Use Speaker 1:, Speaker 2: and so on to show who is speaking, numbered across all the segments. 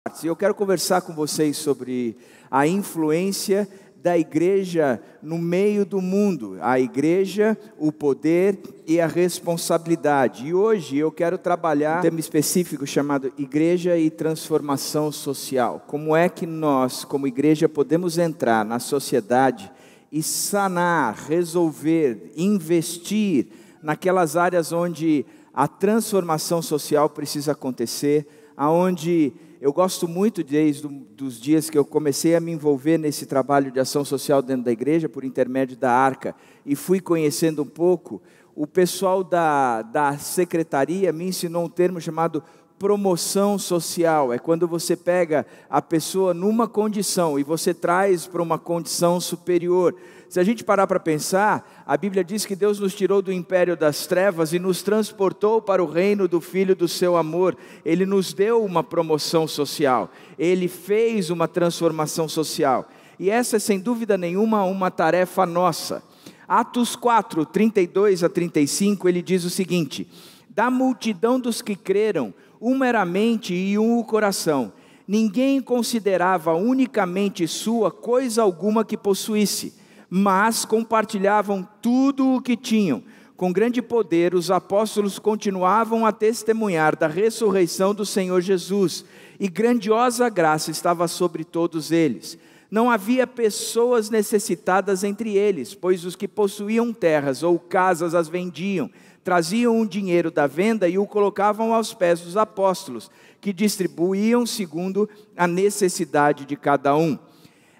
Speaker 1: Eu quero conversar com vocês sobre a influência da igreja no meio do mundo, a igreja, o poder e a responsabilidade. E hoje eu quero trabalhar um tema específico chamado igreja e transformação social. Como é que nós, como igreja, podemos entrar na sociedade e sanar, resolver, investir naquelas áreas onde a transformação social precisa acontecer, aonde eu gosto muito desde os dias que eu comecei a me envolver nesse trabalho de ação social dentro da igreja, por intermédio da Arca, e fui conhecendo um pouco, o pessoal da secretaria me ensinou um termo chamado promoção social. É quando você pega a pessoa numa condição e você traz para uma condição superior. Se a gente parar para pensar, a Bíblia diz que Deus nos tirou do império das trevas e nos transportou para o reino do Filho do seu amor. Ele nos deu uma promoção social, Ele fez uma transformação social, e essa é sem dúvida nenhuma uma tarefa nossa. Atos 4, 32 a 35, ele diz o seguinte: da multidão dos que creram, uma era a mente e um o coração, ninguém considerava unicamente sua coisa alguma que possuísse, mas compartilhavam tudo o que tinham. Com grande poder, os apóstolos continuavam a testemunhar da ressurreição do Senhor Jesus, e grandiosa graça estava sobre todos eles. Não havia pessoas necessitadas entre eles, pois os que possuíam terras ou casas as vendiam, traziam o dinheiro da venda e o colocavam aos pés dos apóstolos, que distribuíam segundo a necessidade de cada um.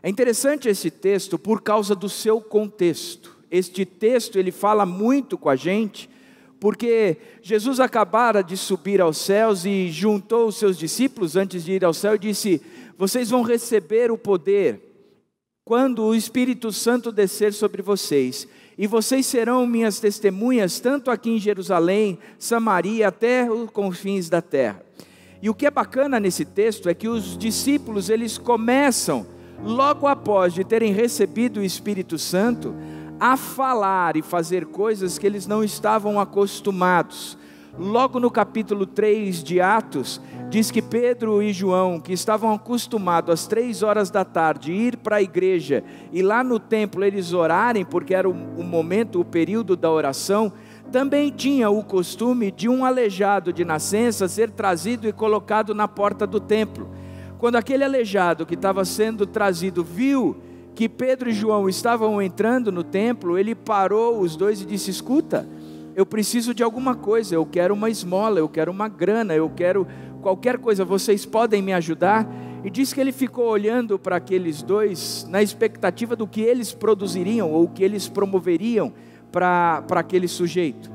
Speaker 1: É interessante esse texto por causa do seu contexto. Este texto ele fala muito com a gente, porque Jesus acabara de subir aos céus e juntou os seus discípulos antes de ir ao céu e disse: vocês vão receber o poder quando o Espírito Santo descer sobre vocês, e vocês serão minhas testemunhas tanto aqui em Jerusalém, Samaria, até os confins da terra. E o que é bacana nesse texto é que os discípulos eles começam, logo após de terem recebido o Espírito Santo, a falar e fazer coisas que eles não estavam acostumados. Logo no capítulo 3 de Atos, diz que Pedro e João, que estavam acostumados às 3 horas da tarde ir para a igreja, e lá no templo eles orarem, porque era o momento, o período da oração, também tinha o costume de um aleijado de nascença ser trazido e colocado na porta do templo. Quando aquele aleijado que estava sendo trazido viu que Pedro e João estavam entrando no templo, ele parou os dois e disse: escuta, eu preciso de alguma coisa, eu quero uma esmola, eu quero uma grana, eu quero qualquer coisa, vocês podem me ajudar? E diz que ele ficou olhando para aqueles dois, na expectativa do que eles produziriam, ou o que eles promoveriam para aquele sujeito.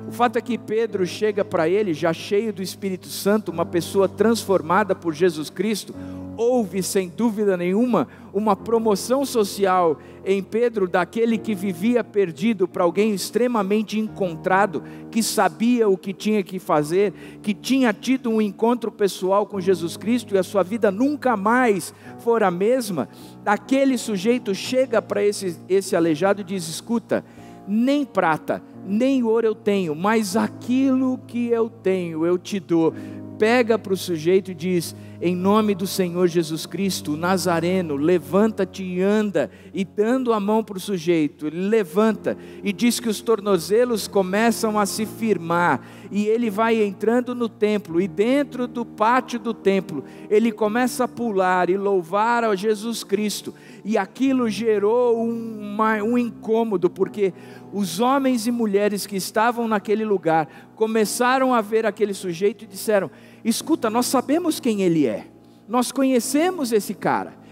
Speaker 1: O fato é que Pedro chega para ele, já cheio do Espírito Santo, uma pessoa transformada por Jesus Cristo. Houve sem dúvida nenhuma uma promoção social em Pedro, daquele que vivia perdido para alguém extremamente encontrado, que sabia o que tinha que fazer, que tinha tido um encontro pessoal com Jesus Cristo e a sua vida nunca mais fora a mesma. Aquele sujeito chega para esse aleijado e diz: escuta, nem prata nem ouro eu tenho, mas aquilo que eu tenho eu te dou. Pega para o sujeito e diz: em nome do Senhor Jesus Cristo, Nazareno, levanta-te e anda. E dando a mão para o sujeito, ele levanta, e diz que os tornozelos começam a se firmar, e ele vai entrando no templo, e dentro do pátio do templo, ele começa a pular e louvar a Jesus Cristo, e aquilo gerou um incômodo, porque os homens e mulheres que estavam naquele lugar, começaram a ver aquele sujeito e disseram: escuta, nós sabemos quem ele é, nós conhecemos esse cara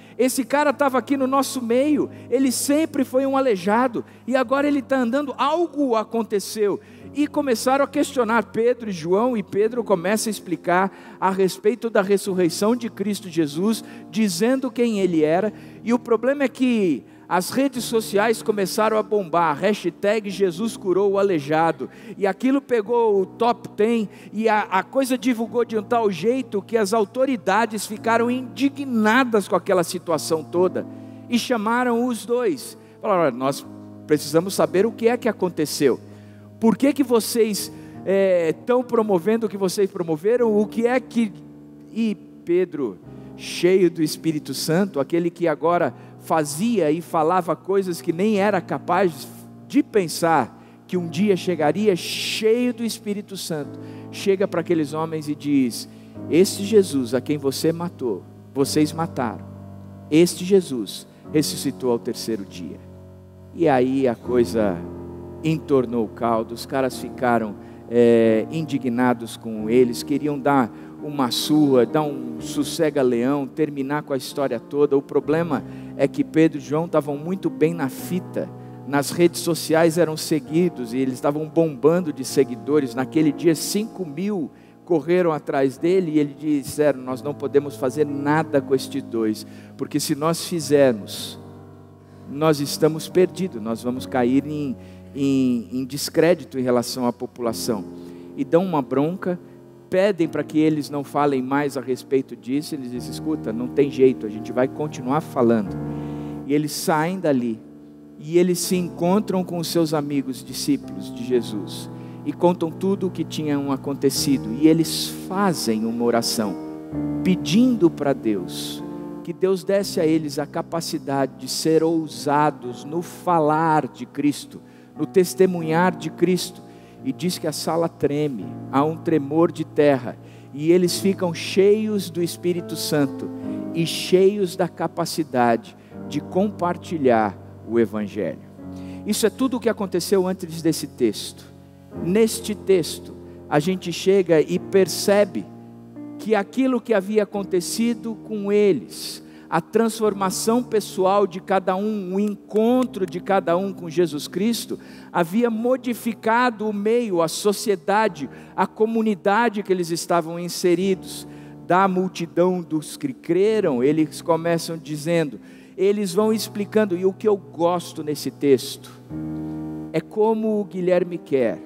Speaker 1: estava aqui no nosso meio, ele sempre foi um aleijado, e agora ele está andando, algo aconteceu. E começaram a questionar Pedro e João, e Pedro começa a explicar a respeito da ressurreição de Cristo Jesus, dizendo quem ele era. E o problema é que as redes sociais começaram a bombar, hashtag Jesus curou o aleijado, e aquilo pegou o top 10, e a coisa divulgou de um tal jeito que as autoridades ficaram indignadas com aquela situação toda, e chamaram os dois, falaram: olha, nós precisamos saber o que é que aconteceu, por que vocês estão promovendo o que vocês promoveram, o que é que... E Pedro cheio do Espírito Santo, aquele que agora fazia e falava coisas que nem era capaz de pensar que um dia chegaria, cheio do Espírito Santo, chega para aqueles homens e diz: este Jesus a quem vocês mataram, este Jesus ressuscitou ao terceiro dia. E aí a coisa entornou o caldo, os caras ficaram indignados com eles, queriam dar uma surra, dar um sossega-leão, terminar com a história toda. O problema é que Pedro e João estavam muito bem na fita, nas redes sociais eram seguidos, e eles estavam bombando de seguidores. Naquele dia 5.000 correram atrás dele, e eles disseram: nós não podemos fazer nada com estes dois, porque se nós fizermos, nós estamos perdidos, nós vamos cair em descrédito em relação à população. E dão uma bronca, pedem para que eles não falem mais a respeito disso. Eles dizem: escuta, não tem jeito, a gente vai continuar falando. E eles saem dali, e eles se encontram com os seus amigos, discípulos de Jesus, e contam tudo o que tinha acontecido. E eles fazem uma oração, pedindo para Deus, que Deus desse a eles a capacidade de ser ousados no falar de Cristo, no testemunhar de Cristo. E diz que a sala treme, há um tremor de terra, e eles ficam cheios do Espírito Santo, e cheios da capacidade de compartilhar o Evangelho. Isso é tudo o que aconteceu antes desse texto. Neste texto, a gente chega e percebe que aquilo que havia acontecido com eles, a transformação pessoal de cada um, o encontro de cada um com Jesus Cristo, havia modificado o meio, a sociedade, a comunidade que eles estavam inseridos. Da multidão dos que creram, eles começam dizendo, eles vão explicando, e o que eu gosto nesse texto, é como o Guilherme quer.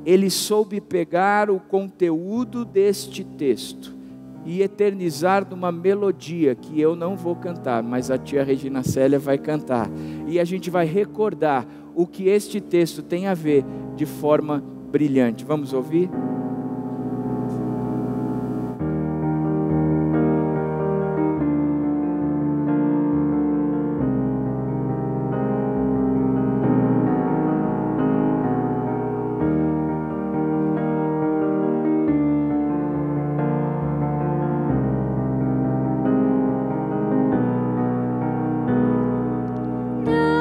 Speaker 1: Ele soube pegar o conteúdo deste texto e eternizar numa melodia que eu não vou cantar, mas a tia Regina Célia vai cantar. E a gente vai recordar o que este texto tem a ver de forma brilhante. Vamos ouvir?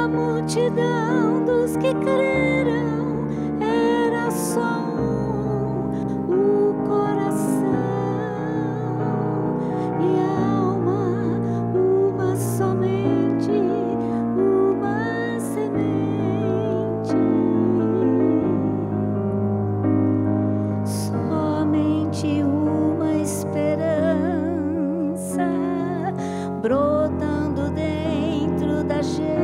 Speaker 2: Multidão dos que creram, era só o coração e a alma, uma somente, uma semente. Somente uma esperança brotando dentro da gente.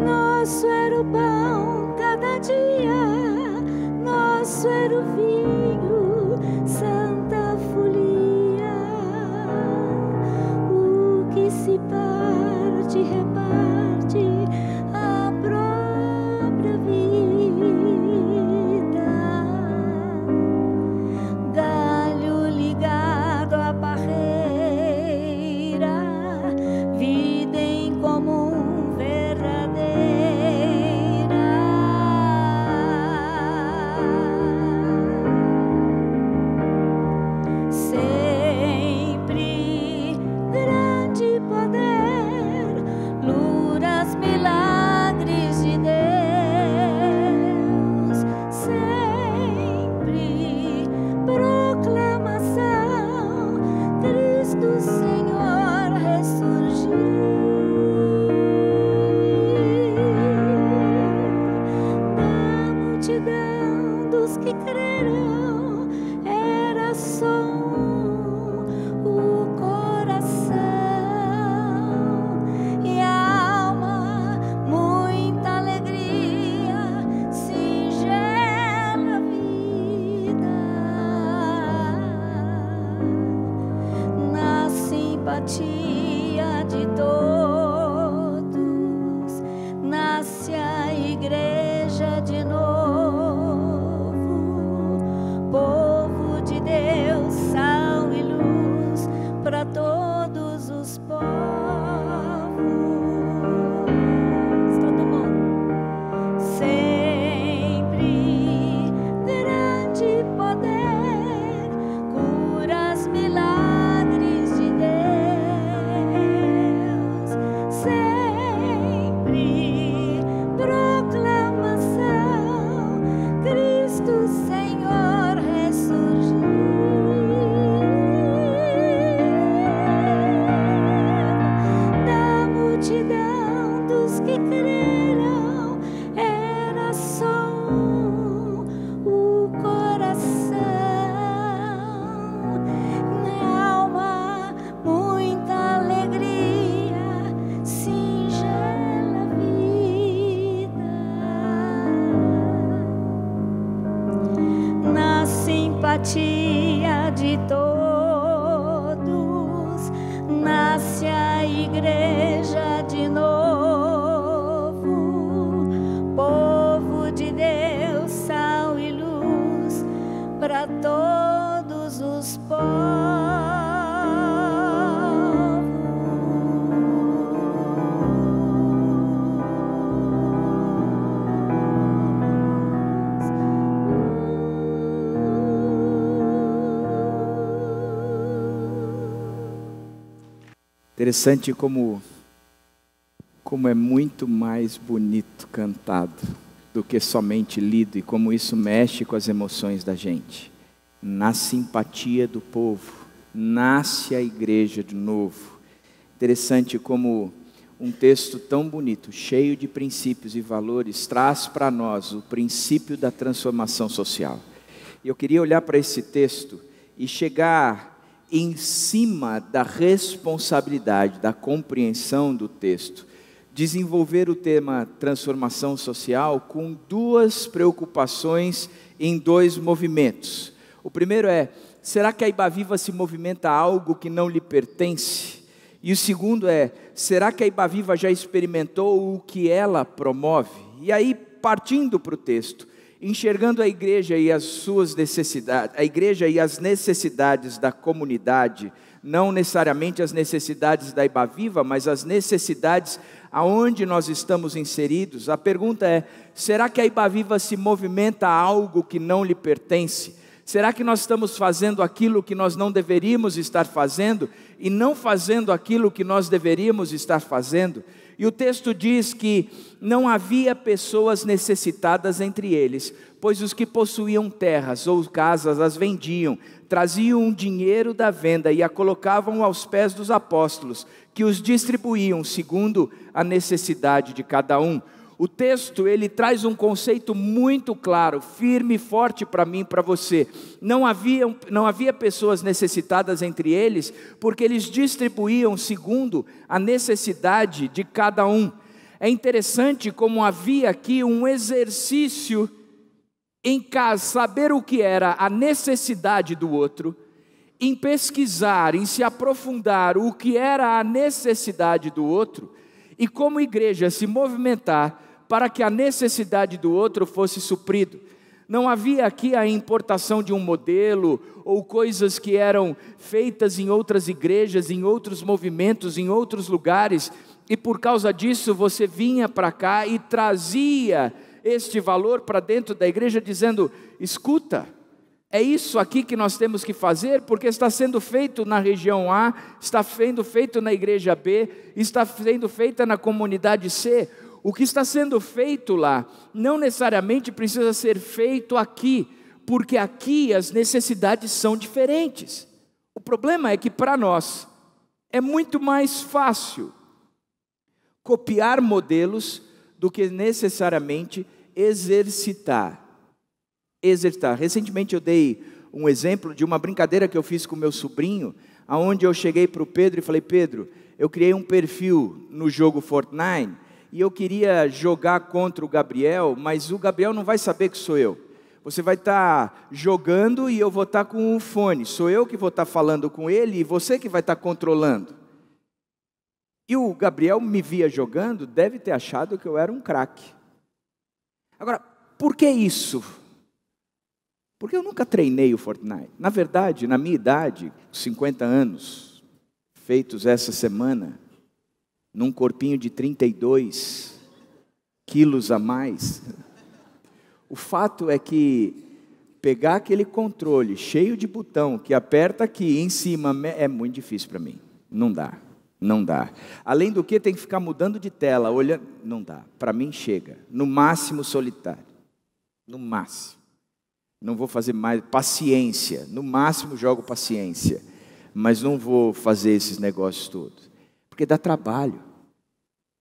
Speaker 2: Nosso era o pão cada dia, nosso era o vinho, santa folia. O que se parte, reparte a própria vida. Galho ligado à barreira, vida em comum. De todos, nasce a igreja de novo, povo de Deus, sal e luz. igreja de novo, povo de Deus, sal e luz para todos os povos.
Speaker 1: Interessante como é muito mais bonito cantado do que somente lido, e como isso mexe com as emoções da gente. Na simpatia do povo, nasce a igreja de novo. Interessante como um texto tão bonito, cheio de princípios e valores, traz para nós o princípio da transformação social. E eu queria olhar para esse texto e chegar em cima da responsabilidade, da compreensão do texto, desenvolver o tema transformação social com duas preocupações em dois movimentos. O primeiro é, será que a Ibaviva se movimenta a algo que não lhe pertence? E o segundo é, será que a Ibaviva já experimentou o que ela promove? E aí, partindo para o texto, enxergando a igreja e as suas necessidades, a igreja e as necessidades da comunidade, não necessariamente as necessidades da Ibaviva, mas as necessidades aonde nós estamos inseridos. A pergunta é, será que a Ibaviva se movimenta a algo que não lhe pertence? Será que nós estamos fazendo aquilo que nós não deveríamos estar fazendo e não fazendo aquilo que nós deveríamos estar fazendo? E o texto diz que não havia pessoas necessitadas entre eles, pois os que possuíam terras ou casas as vendiam, traziam o dinheiro da venda e a colocavam aos pés dos apóstolos, que os distribuíam segundo a necessidade de cada um. O texto, ele traz um conceito muito claro, firme e forte para mim e para você. Não havia pessoas necessitadas entre eles, porque eles distribuíam segundo a necessidade de cada um. É interessante como havia aqui um exercício em saber o que era a necessidade do outro, em pesquisar, em se aprofundar o que era a necessidade do outro, e como igreja se movimentar para que a necessidade do outro fosse suprido. Não havia aqui a importação de um modelo ou coisas que eram feitas em outras igrejas, em outros movimentos, em outros lugares, e por causa disso você vinha para cá e trazia este valor para dentro da igreja dizendo, escuta, é isso aqui que nós temos que fazer, porque está sendo feito na região A, está sendo feito na igreja B, está sendo feita na comunidade C. O que está sendo feito lá, não necessariamente precisa ser feito aqui, porque aqui as necessidades são diferentes. O problema é que para nós, é muito mais fácil copiar modelos do que necessariamente exercitar. Recentemente eu dei um exemplo de uma brincadeira que eu fiz com meu sobrinho, onde eu cheguei para o Pedro e falei, Pedro, eu criei um perfil no jogo Fortnite, e eu queria jogar contra o Gabriel, mas o Gabriel não vai saber que sou eu. Você vai estar jogando e eu vou estar com o fone. Sou eu que vou estar falando com ele e você que vai estar controlando. E o Gabriel me via jogando, deve ter achado que eu era um craque. Agora, por que isso? Porque eu nunca treinei o Fortnite. Na verdade, na minha idade, 50 anos, feitos essa semana, num corpinho de 32 quilos a mais, o fato é que pegar aquele controle cheio de botão, que aperta aqui em cima, é muito difícil para mim. Não dá. Além do que tem que ficar mudando de tela, olhando, não dá. Para mim chega, no máximo solitário, no máximo. Não vou fazer mais, paciência, no máximo jogo paciência, mas não vou fazer esses negócios todos. Porque dá trabalho,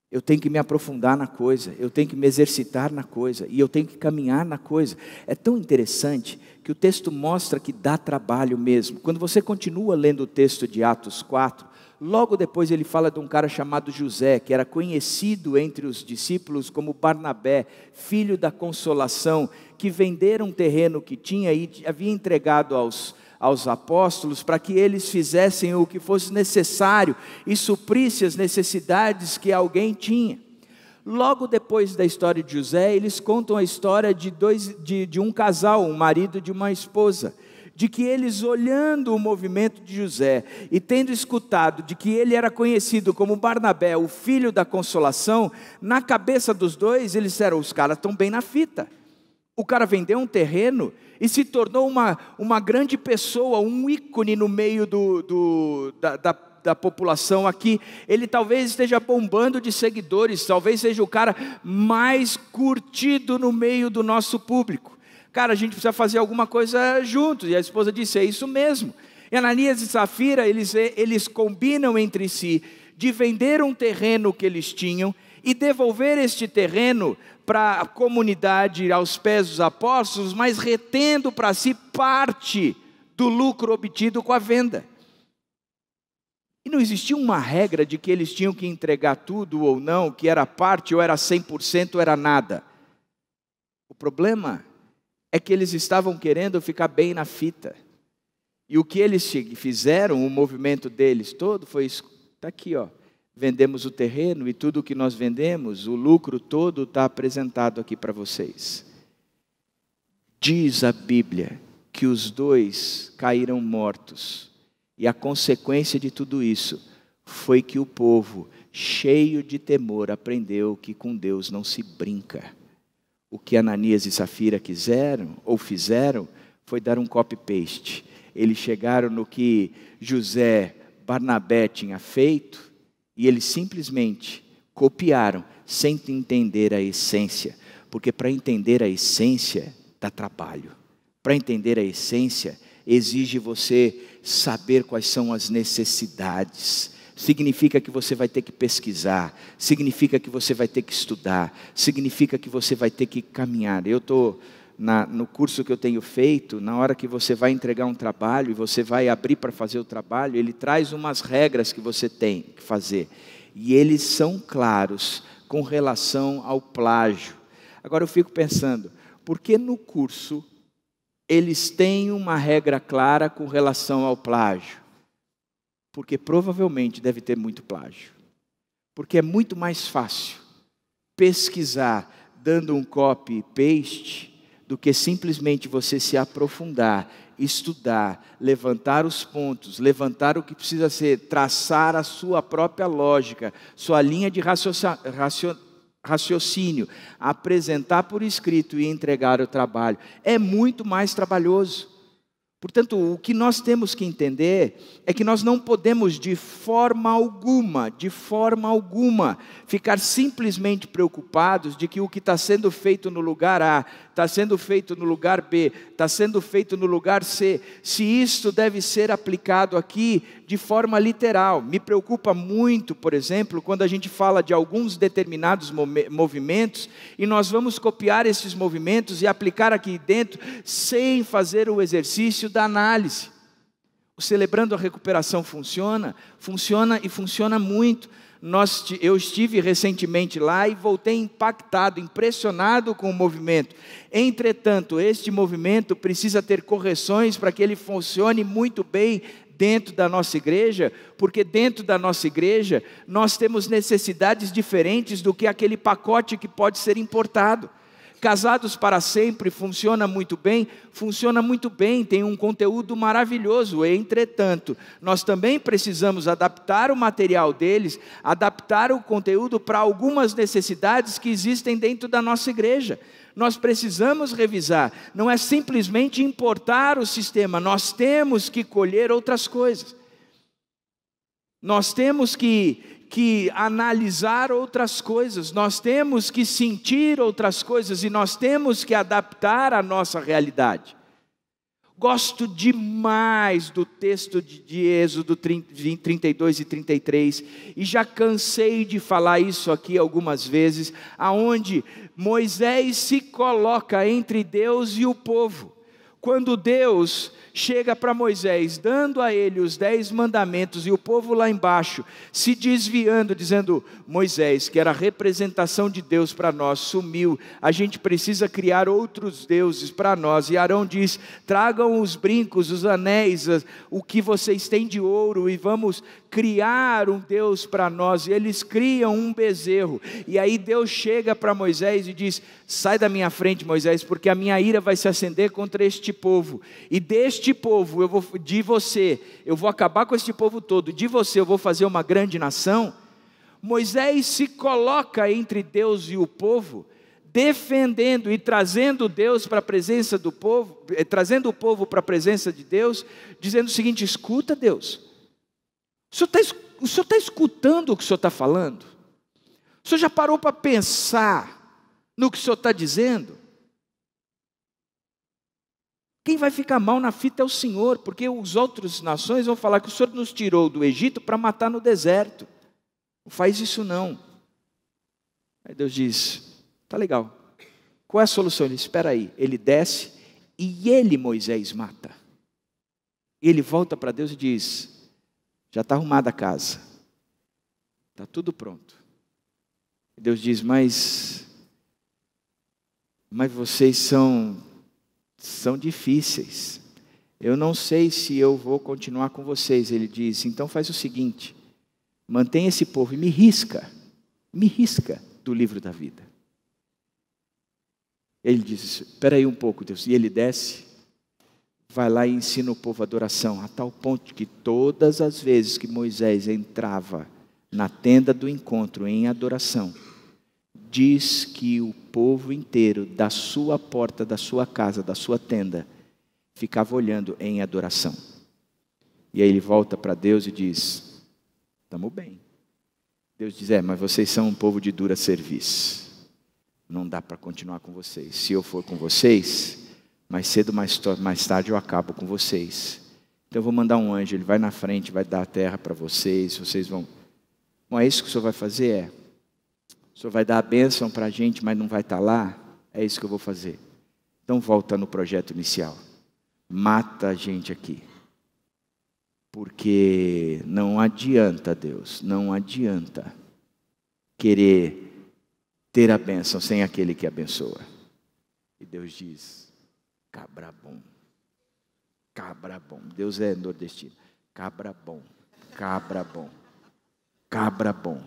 Speaker 1: eu tenho que me aprofundar na coisa, eu tenho que me exercitar na coisa, e eu tenho que caminhar na coisa. É tão interessante que o texto mostra que dá trabalho mesmo. Quando você continua lendo o texto de Atos 4, logo depois ele fala de um cara chamado José, que era conhecido entre os discípulos como Barnabé, filho da consolação, que venderam um terreno que tinha e havia entregado aos aos apóstolos para que eles fizessem o que fosse necessário e suprisse as necessidades que alguém tinha. Logo depois da história de José, eles contam a história de um casal, um marido e de uma esposa, de que eles, olhando o movimento de José e tendo escutado de que ele era conhecido como Barnabé, o filho da consolação, na cabeça dos dois eles disseram: os caras estão bem na fita. O cara vendeu um terreno e se tornou uma grande pessoa, um ícone no meio da população aqui. Ele talvez esteja bombando de seguidores, talvez seja o cara mais curtido no meio do nosso público. Cara, a gente precisa fazer alguma coisa juntos. E a esposa disse: é isso mesmo. E Ananias e Safira, eles combinam entre si de vender um terreno que eles tinham e devolver este terreno para a comunidade aos pés dos apóstolos, mas retendo para si parte do lucro obtido com a venda. E não existia uma regra de que eles tinham que entregar tudo ou não, que era parte ou era 100% ou era nada. O problema é que eles estavam querendo ficar bem na fita. E o que eles fizeram, o movimento deles todo foi isso. Está aqui, ó. Vendemos o terreno e tudo o que nós vendemos, o lucro todo está apresentado aqui para vocês. Diz a Bíblia que os dois caíram mortos. E a consequência de tudo isso foi que o povo, cheio de temor, aprendeu que com Deus não se brinca. O que Ananias e Safira quiseram ou fizeram foi dar um copy-paste. Eles chegaram no que José, Barnabé tinha feito e eles simplesmente copiaram sem entender a essência. Porque para entender a essência dá trabalho. Para entender a essência exige você saber quais são as necessidades. Significa que você vai ter que pesquisar, significa que você vai ter que estudar, significa que você vai ter que caminhar. Eu estou no curso que eu tenho feito, na hora que você vai entregar um trabalho e você vai abrir para fazer o trabalho, ele traz umas regras que você tem que fazer. E eles são claros com relação ao plágio. Agora eu fico pensando, por que no curso eles têm uma regra clara com relação ao plágio? Porque provavelmente deve ter muito plágio. Porque é muito mais fácil pesquisar dando um copy-paste do que simplesmente você se aprofundar, estudar, levantar os pontos, levantar o que precisa ser, traçar a sua própria lógica, sua linha de raciocínio, apresentar por escrito e entregar o trabalho. É muito mais trabalhoso. Portanto, o que nós temos que entender é que nós não podemos de forma alguma, ficar simplesmente preocupados de que o que está sendo feito no lugar A, está sendo feito no lugar B, está sendo feito no lugar C, se isto deve ser aplicado aqui de forma literal. Me preocupa muito, por exemplo, quando a gente fala de alguns determinados movimentos e nós vamos copiar esses movimentos e aplicar aqui dentro sem fazer o exercício da análise. O Celebrando a Recuperação funciona e funciona muito. Eu estive recentemente lá e voltei impactado, impressionado com o movimento. Entretanto, este movimento precisa ter correções para que ele funcione muito bem dentro da nossa igreja, porque dentro da nossa igreja nós temos necessidades diferentes do que aquele pacote que pode ser importado. Casados para Sempre funciona muito bem, tem um conteúdo maravilhoso. Entretanto, nós também precisamos adaptar o material deles, adaptar o conteúdo para algumas necessidades que existem dentro da nossa igreja. Nós precisamos revisar, não é simplesmente importar o sistema, nós temos que colher outras coisas. Nós temos que analisar outras coisas, nós temos que sentir outras coisas e nós temos que adaptar a nossa realidade. Gosto demais do texto de Êxodo 32 e 33, e já cansei de falar isso aqui algumas vezes, aonde Moisés se coloca entre Deus e o povo. Quando Deus chega para Moisés, dando a ele os 10 mandamentos, e o povo lá embaixo, se desviando, dizendo: Moisés, que era a representação de Deus para nós, sumiu, a gente precisa criar outros deuses para nós. E Arão diz: tragam os brincos, os anéis, o que vocês têm de ouro, e vamos criar um Deus para nós. E eles criam um bezerro, e aí Deus chega para Moisés e diz: sai da minha frente, Moisés, porque a minha ira vai se acender contra este povo, e deste povo, eu vou acabar com este povo todo, de você eu vou fazer uma grande nação. Moisés se coloca entre Deus e o povo, defendendo e trazendo Deus para a presença do povo, trazendo o povo para a presença de Deus, dizendo o seguinte: escuta, Deus, o senhor está escutando o que o senhor está falando? O senhor já parou para pensar no que o senhor está dizendo? Quem vai ficar mal na fita é o Senhor, porque os outras nações vão falar que o Senhor nos tirou do Egito para matar no deserto. Não faz isso não. Aí Deus diz: tá legal, qual é a solução? Ele: espera aí. Ele desce e ele, Moisés, mata. E ele volta para Deus e diz: já está arrumada a casa, está tudo pronto. E Deus diz: mas vocês são difíceis, eu não sei se eu vou continuar com vocês. Ele diz: então faz o seguinte, mantém esse povo e me risca do livro da vida. Ele diz: espera aí um pouco, Deus. E ele desce, vai lá e ensina o povo a adoração, a tal ponto que todas as vezes que Moisés entrava na tenda do encontro em adoração, diz que o povo inteiro, da sua porta, da sua casa, da sua tenda, ficava olhando em adoração. E aí ele volta para Deus e diz: estamos bem. Deus diz: mas vocês são um povo de dura serviço, não dá para continuar com vocês. Se eu for com vocês, mais cedo ou mais tarde eu acabo com vocês. Então eu vou mandar um anjo, ele vai na frente, vai dar a terra para vocês, vocês vão... Bom, é isso que o Senhor vai fazer? É. O Senhor vai dar a bênção para a gente, mas não vai estar lá? É isso que eu vou fazer. Então volta no projeto inicial. Mata a gente aqui. Porque não adianta, Deus, não adianta querer ter a bênção sem aquele que abençoa. E Deus diz: cabra bom. Cabra bom. Deus é nordestino. Cabra bom. Cabra bom. Cabra bom.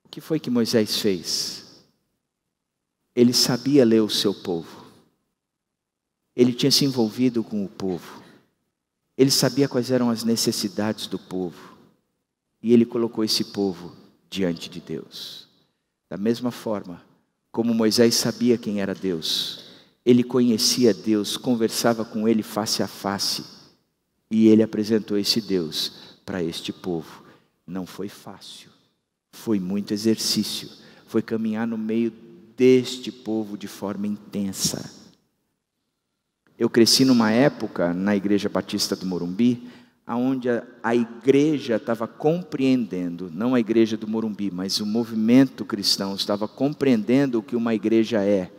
Speaker 1: O que foi que Moisés fez? Ele sabia ler o seu povo. Ele tinha se envolvido com o povo. Ele sabia quais eram as necessidades do povo. E ele colocou esse povo diante de Deus. Da mesma forma como Moisés sabia quem era Deus, ele conhecia Deus, conversava com ele face a face. E ele apresentou esse Deus para este povo. Não foi fácil. Foi muito exercício, foi caminhar no meio deste povo de forma intensa. Eu cresci numa época, na Igreja Batista do Morumbi, onde a igreja estava compreendendo, não a igreja do Morumbi, mas o movimento cristão estava compreendendo o que uma igreja é.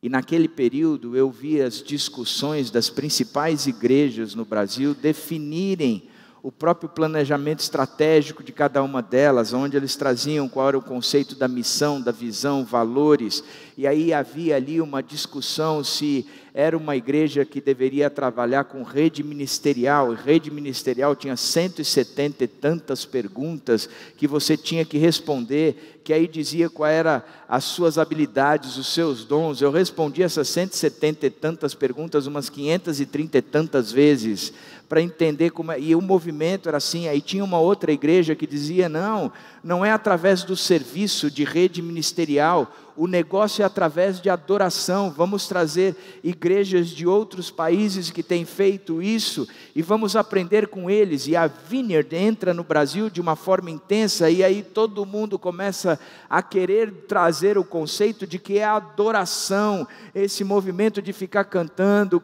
Speaker 1: E naquele período eu vi as discussões das principais igrejas no Brasil definirem o próprio planejamento estratégico de cada uma delas, onde eles traziam qual era o conceito da missão, da visão, valores. E aí havia ali uma discussão se era uma igreja que deveria trabalhar com rede ministerial. E rede ministerial tinha 170 e tantas perguntas que você tinha que responder, que aí dizia qual era as suas habilidades, os seus dons. Eu respondi essas 170 e tantas perguntas umas 530 e tantas vezes, para entender como é. E o movimento era assim. Aí tinha uma outra igreja que dizia: não é através do serviço de rede ministerial, o negócio é através de adoração. Vamos trazer igrejas de outros países que têm feito isso e vamos aprender com eles. E a Vineyard entra no Brasil de uma forma intensa, e aí todo mundo começa a querer trazer o conceito de que é a adoração, esse movimento de ficar cantando,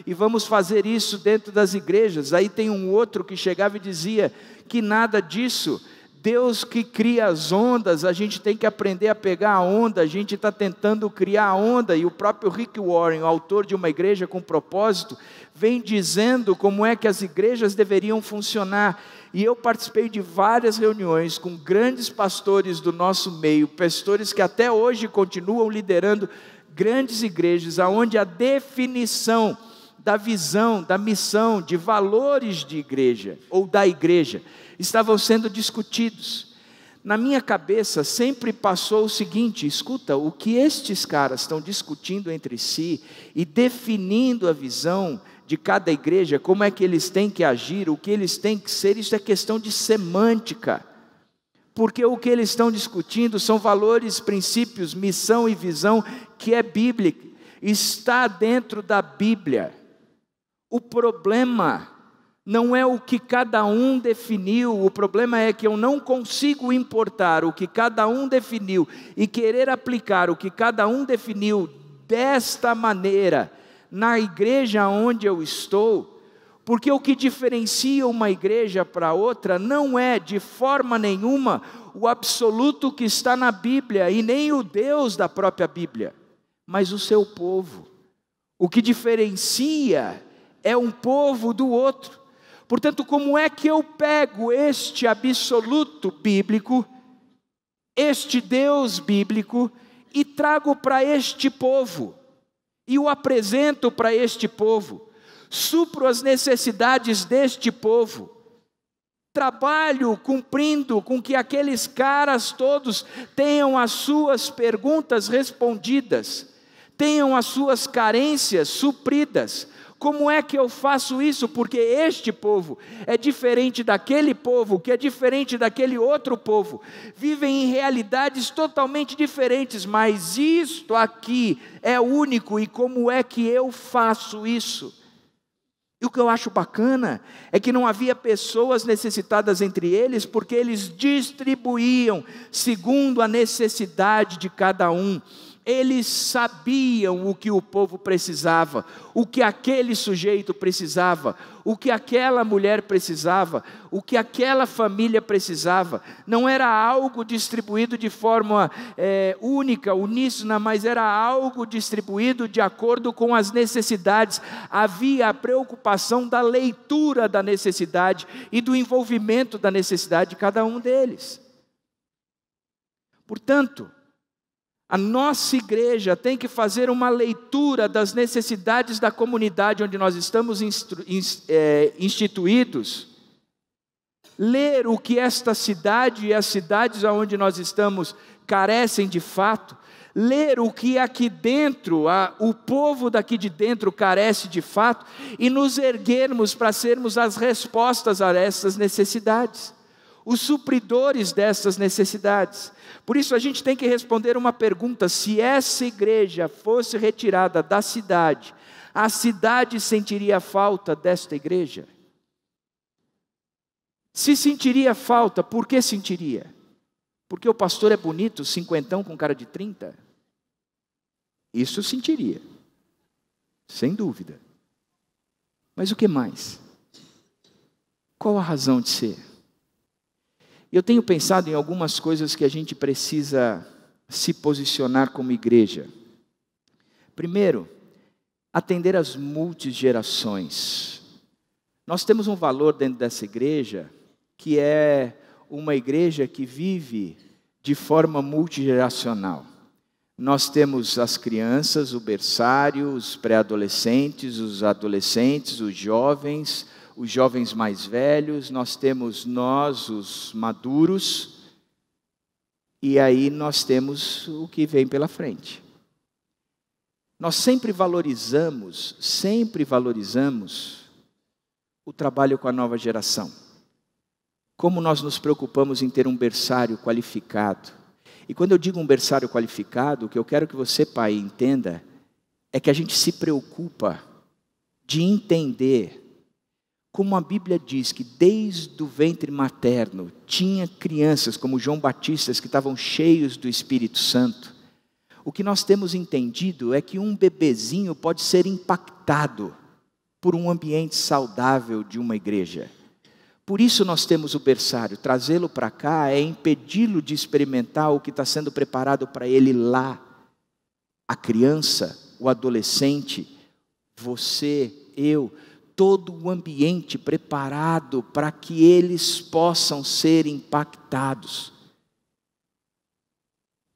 Speaker 1: e vamos fazer isso dentro das igrejas. Aí tem um outro que chegava e dizia que nada disso Deus que cria as ondas, a gente tem que aprender a pegar a onda, a gente está tentando criar a onda, e o próprio Rick Warren, o autor de Uma Igreja com Propósito, vem dizendo como é que as igrejas deveriam funcionar. E eu participei de várias reuniões com grandes pastores do nosso meio, pastores que até hoje continuam liderando grandes igrejas, onde a definição da visão, da missão, de valores de igreja, ou da igreja, estavam sendo discutidos. Na minha cabeça sempre passou o seguinte: escuta, o que estes caras estão discutindo entre si e definindo a visão de cada igreja, como é que eles têm que agir, o que eles têm que ser, isso é questão de semântica, porque o que eles estão discutindo são valores, princípios, missão e visão que é bíblica, está dentro da Bíblia. O problema não é o que cada um definiu, o problema é que eu não consigo importar o que cada um definiu e querer aplicar o que cada um definiu desta maneira na igreja onde eu estou, porque o que diferencia uma igreja para outra não é de forma nenhuma o absoluto que está na Bíblia e nem o Deus da própria Bíblia, mas o seu povo. O que diferencia é um povo do outro. Portanto, como é que eu pego este absoluto bíblico, este Deus bíblico, e trago para este povo, e o apresento para este povo, supro as necessidades deste povo, trabalho cumprindo com que aqueles caras todos tenham as suas perguntas respondidas, tenham as suas carências supridas. Como é que eu faço isso? Porque este povo é diferente daquele povo, que é diferente daquele outro povo, vivem em realidades totalmente diferentes, mas isto aqui é único, e como é que eu faço isso? E o que eu acho bacana é que não havia pessoas necessitadas entre eles, porque eles distribuíam segundo a necessidade de cada um. Eles sabiam o que o povo precisava, o que aquele sujeito precisava, o que aquela mulher precisava, o que aquela família precisava. Não era algo distribuído de forma única, uníssona, mas era algo distribuído de acordo com as necessidades. Havia a preocupação da leitura da necessidade e do envolvimento da necessidade de cada um deles. Portanto, a nossa igreja tem que fazer uma leitura das necessidades da comunidade onde nós estamos instituídos, ler o que esta cidade e as cidades onde nós estamos carecem de fato, ler o que aqui dentro, o povo daqui de dentro carece de fato, e nos erguermos para sermos as respostas a essas necessidades, os supridores dessas necessidades. Por isso a gente tem que responder uma pergunta: se essa igreja fosse retirada da cidade, a cidade sentiria falta desta igreja? Se sentiria falta, por que sentiria? Porque o pastor é bonito, cinquentão com cara de 30? Isso sentiria, sem dúvida. Mas o que mais? Qual a razão de ser? Eu tenho pensado em algumas coisas que a gente precisa se posicionar como igreja. Primeiro, atender às multigerações. Nós temos um valor dentro dessa igreja, que é uma igreja que vive de forma multigeracional. Nós temos as crianças, o berçário, os pré-adolescentes, os adolescentes, os jovens mais velhos, nós temos nós, os maduros, e aí nós temos o que vem pela frente. Nós sempre valorizamos o trabalho com a nova geração. Como nós nos preocupamos em ter um berçário qualificado. E quando eu digo um berçário qualificado, o que eu quero que você, pai, entenda, é que a gente se preocupa de entender como a Bíblia diz que desde o ventre materno tinha crianças como João Batista que estavam cheios do Espírito Santo. O que nós temos entendido é que um bebezinho pode ser impactado por um ambiente saudável de uma igreja. Por isso nós temos o berçário. Trazê-lo para cá é impedi-lo de experimentar o que está sendo preparado para ele lá. A criança, o adolescente, você, eu, todo o ambiente preparado para que eles possam ser impactados.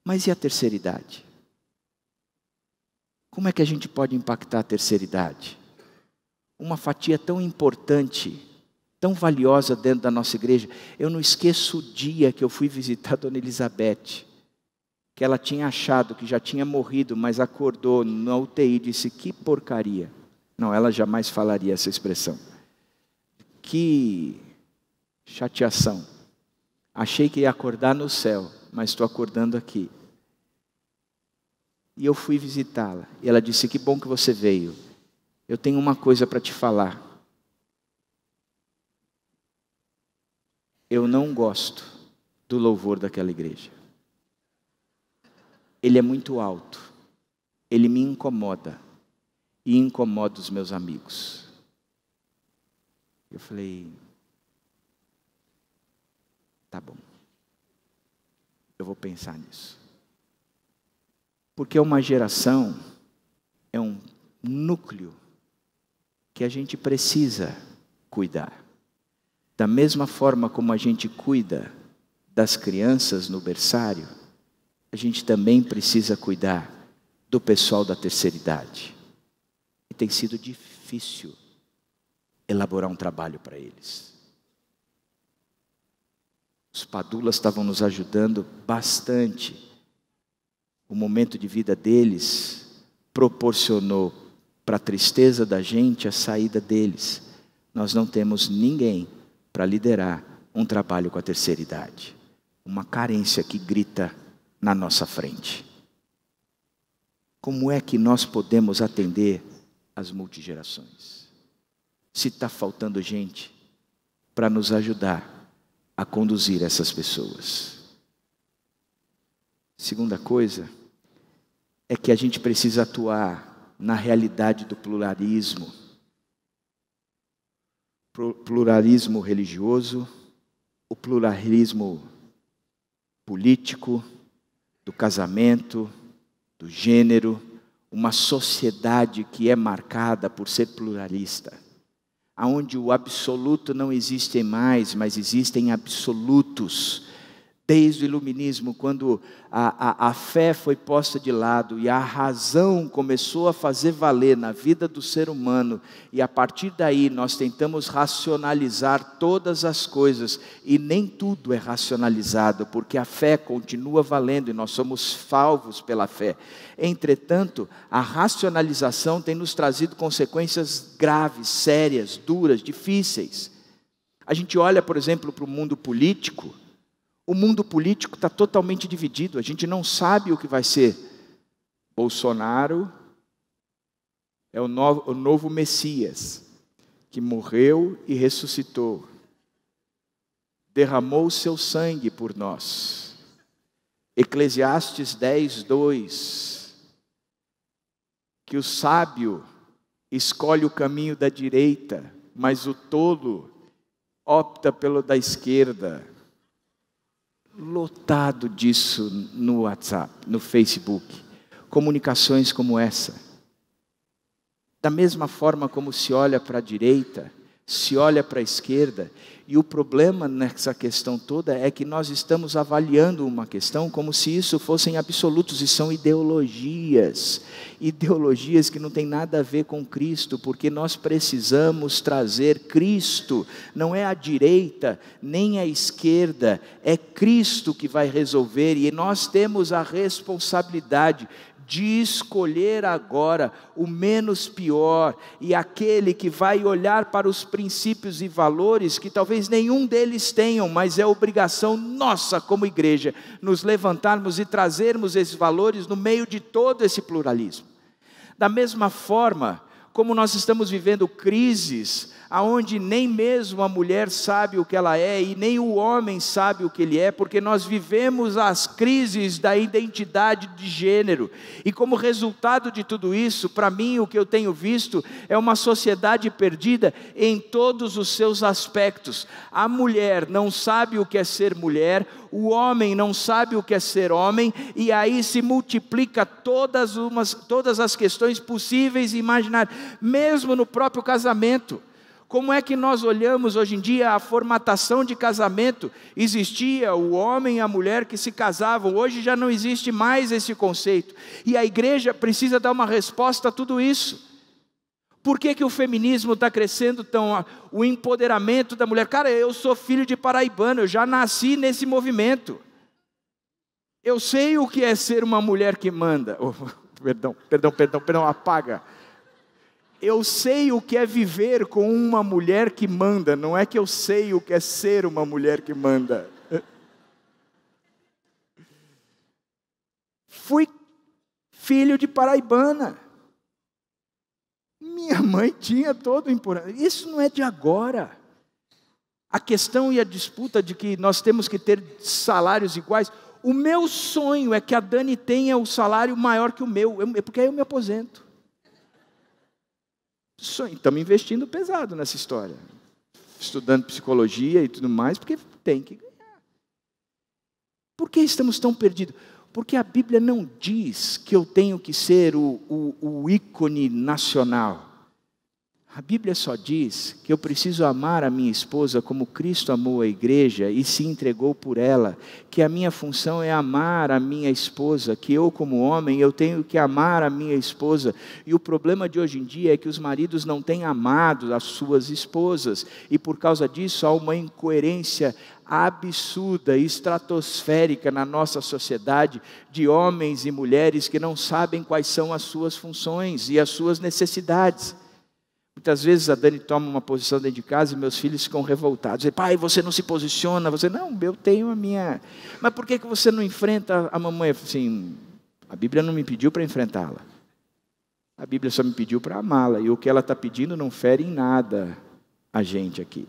Speaker 1: Mas e a terceira idade? Como é que a gente pode impactar a terceira idade? Uma fatia tão importante, tão valiosa dentro da nossa igreja. Eu não esqueço o dia que eu fui visitar a Dona Elizabeth, que ela tinha achado que já tinha morrido, mas acordou na UTI e disse, que porcaria. Não, ela jamais falaria essa expressão. Que chateação. Achei que ia acordar no céu, mas estou acordando aqui. E eu fui visitá-la. E ela disse, que bom que você veio. Eu tenho uma coisa para te falar. Eu não gosto do louvor daquela igreja. Ele é muito alto. Ele me incomoda. E incomoda os meus amigos. Eu falei, tá bom. Eu vou pensar nisso. Porque uma geração é um núcleo que a gente precisa cuidar. Da mesma forma como a gente cuida das crianças no berçário, a gente também precisa cuidar do pessoal da terceira idade. E tem sido difícil elaborar um trabalho para eles. Os padulas estavam nos ajudando bastante. O momento de vida deles proporcionou para a tristeza da gente a saída deles. Nós não temos ninguém para liderar um trabalho com a terceira idade. Uma carência que grita na nossa frente. Como é que nós podemos atender as multigerações? Se está faltando gente para nos ajudar a conduzir essas pessoas. Segunda coisa é que a gente precisa atuar na realidade do pluralismo. Pluralismo religioso, o pluralismo político, do casamento, do gênero, uma sociedade que é marcada por ser pluralista, onde o absoluto não existe mais, mas existem absolutos. Desde o iluminismo, quando a fé foi posta de lado e a razão começou a fazer valer na vida do ser humano, e a partir daí nós tentamos racionalizar todas as coisas, e nem tudo é racionalizado, porque a fé continua valendo e nós somos salvos pela fé. Entretanto, a racionalização tem nos trazido consequências graves, sérias, duras, difíceis. A gente olha, por exemplo, para o mundo político. O mundo político está totalmente dividido. A gente não sabe o que vai ser. Bolsonaro é o novo Messias, que morreu e ressuscitou. Derramou o seu sangue por nós. Eclesiastes 10:2. Que o sábio escolhe o caminho da direita, mas o tolo opta pelo da esquerda. Lotado disso no WhatsApp, no Facebook. Comunicações como essa. Da mesma forma como se olha para a direita, se olha para a esquerda, e o problema nessa questão toda é que nós estamos avaliando uma questão como se isso fossem absolutos, e são ideologias que não tem nada a ver com Cristo, porque nós precisamos trazer Cristo. Não é a direita nem a esquerda, é Cristo que vai resolver, e nós temos a responsabilidade de escolher agora o menos pior, e aquele que vai olhar para os princípios e valores que talvez nenhum deles tenham, mas é obrigação nossa como igreja, nos levantarmos e trazermos esses valores no meio de todo esse pluralismo. Da mesma forma como nós estamos vivendo crises, aonde nem mesmo a mulher sabe o que ela é e nem o homem sabe o que ele é, porque nós vivemos as crises da identidade de gênero. E como resultado de tudo isso, para mim o que eu tenho visto é uma sociedade perdida em todos os seus aspectos. A mulher não sabe o que é ser mulher, o homem não sabe o que é ser homem, e aí se multiplica todas as questões possíveis e imaginárias, mesmo no próprio casamento. Como é que nós olhamos hoje em dia a formatação de casamento? Existia o homem e a mulher que se casavam, hoje já não existe mais esse conceito. E a igreja precisa dar uma resposta a tudo isso. Por que o feminismo está crescendo tão? O empoderamento da mulher. Cara, eu sou filho de paraibano, eu já nasci nesse movimento. Eu sei o que é ser uma mulher que manda. Oh, perdão, apaga. Eu sei o que é viver com uma mulher que manda, não é que eu sei o que é ser uma mulher que manda. Fui filho de paraibana. Minha mãe tinha todo o empoderamento. Isso não é de agora. A questão e a disputa de que nós temos que ter salários iguais. O meu sonho é que a Dani tenha o salário maior que o meu, porque aí eu me aposento. Estamos investindo pesado nessa história. Estudando psicologia e tudo mais, porque tem que ganhar. Por que estamos tão perdidos? Porque a Bíblia não diz que eu tenho que ser o ícone nacional. A Bíblia só diz que eu preciso amar a minha esposa como Cristo amou a igreja e se entregou por ela, que a minha função é amar a minha esposa, que eu como homem eu tenho que amar a minha esposa. E o problema de hoje em dia é que os maridos não têm amado as suas esposas, e por causa disso há uma incoerência absurda, estratosférica na nossa sociedade, de homens e mulheres que não sabem quais são as suas funções e as suas necessidades. Muitas vezes a Dani toma uma posição dentro de casa e meus filhos ficam revoltados. Dizem, pai, você não se posiciona, você não, eu tenho a minha. Mas por que você não enfrenta a mamãe? Assim, a Bíblia não me pediu para enfrentá-la. A Bíblia só me pediu para amá-la. E o que ela está pedindo não fere em nada a gente aqui.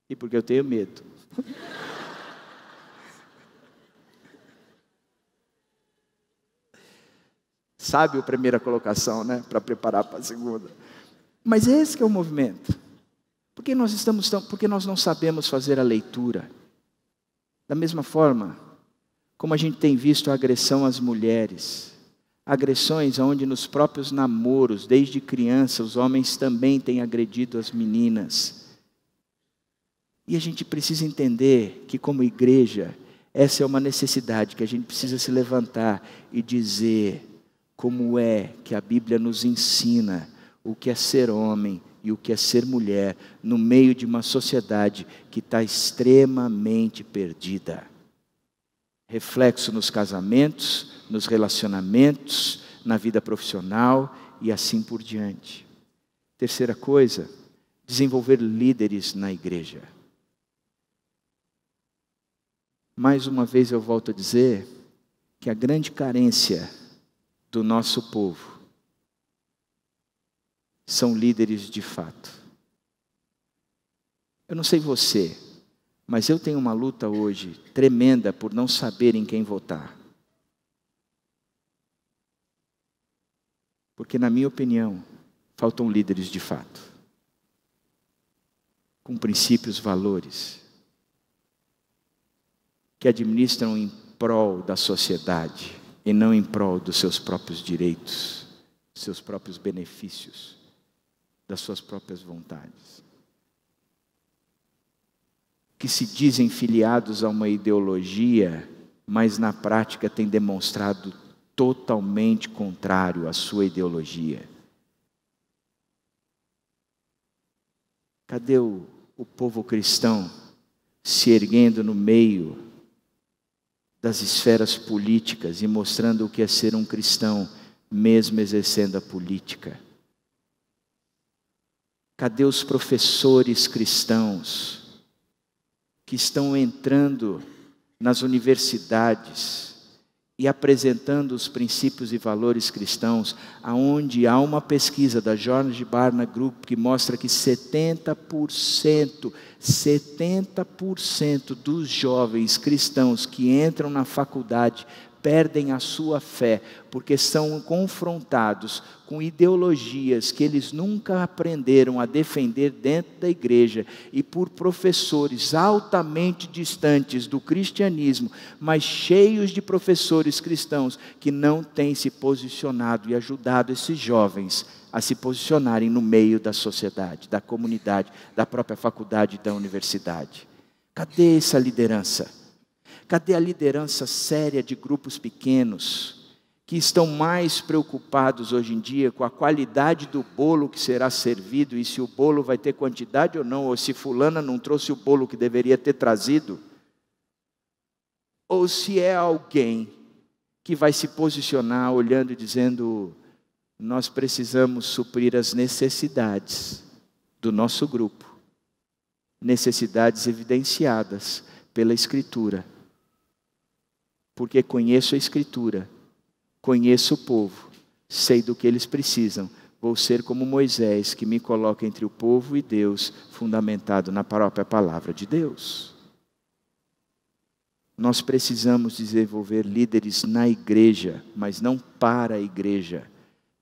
Speaker 1: E porque eu tenho medo. Sabe a primeira colocação, né? Para preparar para a segunda. Mas esse que é o movimento. Porque nós não sabemos fazer a leitura. Da mesma forma, como a gente tem visto a agressão às mulheres. Agressões onde nos próprios namoros, desde criança, os homens também têm agredido as meninas. E a gente precisa entender que como igreja, essa é uma necessidade que a gente precisa se levantar e dizer como é que a Bíblia nos ensina o que é ser homem e o que é ser mulher no meio de uma sociedade que está extremamente perdida. Reflexo nos casamentos, nos relacionamentos, na vida profissional e assim por diante. Terceira coisa, desenvolver líderes na igreja. Mais uma vez eu volto a dizer que a grande carência do nosso povo são líderes de fato. Eu não sei você, mas eu tenho uma luta hoje tremenda por não saber em quem votar. Porque, na minha opinião, faltam líderes de fato, com princípios, valores, que administram em prol da sociedade e não em prol dos seus próprios direitos, seus próprios benefícios, das suas próprias vontades. Que se dizem filiados a uma ideologia, mas na prática têm demonstrado totalmente contrário à sua ideologia. Cadê o povo cristão se erguendo no meio das esferas políticas e mostrando o que é ser um cristão, mesmo exercendo a política? Cadê os professores cristãos que estão entrando nas universidades e apresentando os princípios e valores cristãos, aonde há uma pesquisa da George Barna Group que mostra que 70% dos jovens cristãos que entram na faculdade perdem a sua fé, porque são confrontados com ideologias que eles nunca aprenderam a defender dentro da igreja, e por professores altamente distantes do cristianismo, mas cheios de professores cristãos que não têm se posicionado e ajudado esses jovens a se posicionarem no meio da sociedade, da comunidade, da própria faculdade e da universidade. Cadê essa liderança? Cadê a liderança séria de grupos pequenos, que estão mais preocupados hoje em dia com a qualidade do bolo que será servido, e se o bolo vai ter quantidade ou não, ou se fulana não trouxe o bolo que deveria ter trazido, ou se é alguém que vai se posicionar olhando e dizendo: nós precisamos suprir as necessidades do nosso grupo, necessidades evidenciadas pela Escritura. Porque conheço a Escritura, conheço o povo, sei do que eles precisam. Vou ser como Moisés, que me coloca entre o povo e Deus, fundamentado na própria palavra de Deus. Nós precisamos desenvolver líderes na igreja, mas não para a igreja.